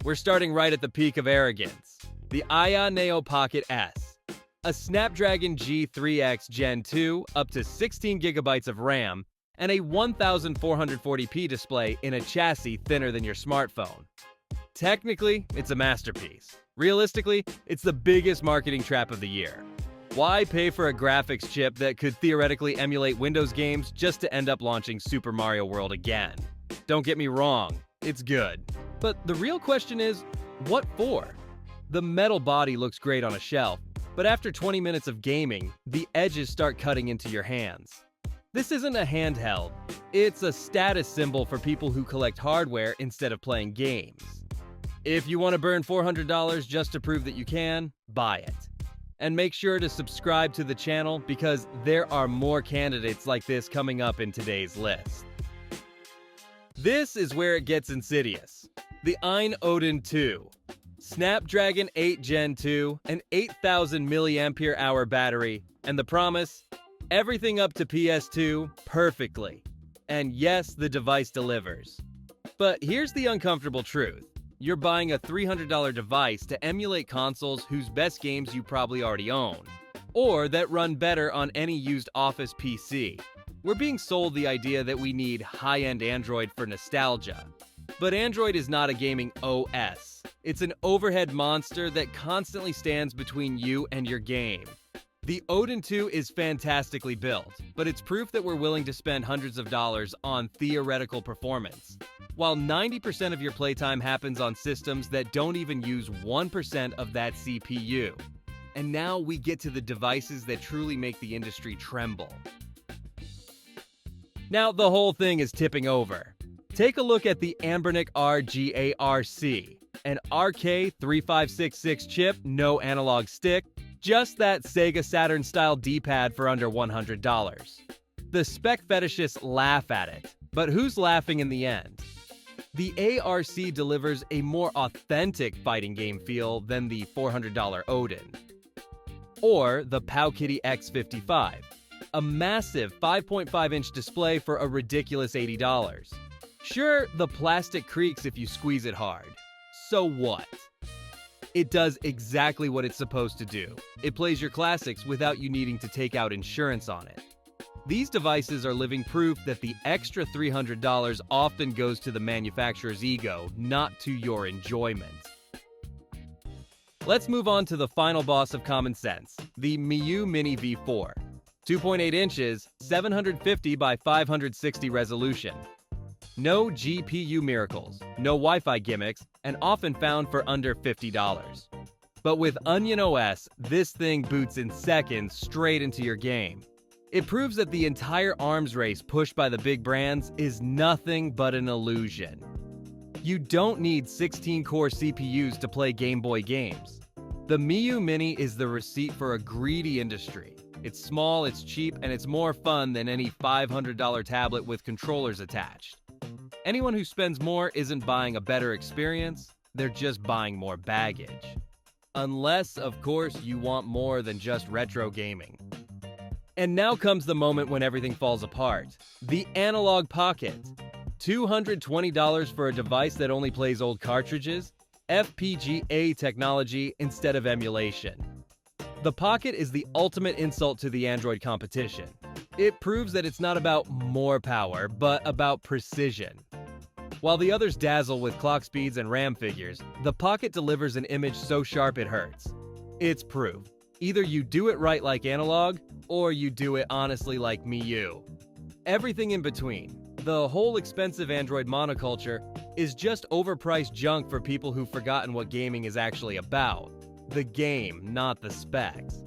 We're starting right at the peak of arrogance. The Ayaneo Pocket S. A Snapdragon G3X Gen 2, up to 16 gigabytes of RAM, and a 1440p display in a chassis thinner than your smartphone. Technically, it's a masterpiece. Realistically, it's the biggest marketing trap of the year. Why pay for a graphics chip that could theoretically emulate Windows games just to end up launching Super Mario World again? Don't get me wrong, it's good. But the real question is, what for? The metal body looks great on a shelf, but after 20 minutes of gaming, the edges start cutting into your hands. This isn't a handheld. It's a status symbol for people who collect hardware instead of playing games. If you want to burn $400 just to prove that you can, buy it. And make sure to subscribe to the channel because there are more candidates like this coming up in today's list. This is where it gets insidious. The Ayn Odin 2. Snapdragon 8 Gen 2, an 8,000 mAh battery, and the promise, everything up to PS2 perfectly. And yes, the device delivers. But here's the uncomfortable truth. You're buying a $300 device to emulate consoles whose best games you probably already own, or that run better on any used Office PC. We're being sold the idea that we need high-end Android for nostalgia. But Android is not a gaming OS. It's an overhead monster that constantly stands between you and your game. The Odin 2 is fantastically built, but it's proof that we're willing to spend hundreds of dollars on theoretical performance. While 90% of your playtime happens on systems that don't even use 1% of that CPU. And now we get to the devices that truly make the industry tremble. Now the whole thing is tipping over. Take a look at the Anbernic RG ARC, an RK3566 chip, no analog stick, just that Sega Saturn-style D-pad for under $100. The spec fetishists laugh at it, but who's laughing in the end? The ARC delivers a more authentic fighting game feel than the $400 Odin. Or the Powkiddy X55, a massive 5.5-inch display for a ridiculous $80. Sure, the plastic creaks if you squeeze it hard. So what? It does exactly what it's supposed to do. It plays your classics without you needing to take out insurance on it. These devices are living proof that the extra $300 often goes to the manufacturer's ego, not to your enjoyment. Let's move on to the final boss of common sense, the Miyoo Mini V4. 2.8 inches, 750 by 560 resolution. No GPU miracles, no Wi-Fi gimmicks, and often found for under $50. But with Onion OS, this thing boots in seconds straight into your game. It proves that the entire arms race pushed by the big brands is nothing but an illusion. You don't need 16-core CPUs to play Game Boy games. The Miyoo Mini is the receipt for a greedy industry. It's small, it's cheap, and it's more fun than any $500 tablet with controllers attached. Anyone who spends more isn't buying a better experience, they're just buying more baggage. Unless, of course, you want more than just retro gaming. And now comes the moment when everything falls apart. The Analogue Pocket. $220 for a device that only plays old cartridges? FPGA technology instead of emulation. The Pocket is the ultimate insult to the Android competition. It proves that it's not about more power, but about precision. While the others dazzle with clock speeds and RAM figures, the Pocket delivers an image so sharp it hurts. It's proof. Either you do it right like Analogue, or you do it honestly like Miyoo. Everything in between. The whole expensive Android monoculture is just overpriced junk for people who've forgotten what gaming is actually about. The game, not the specs.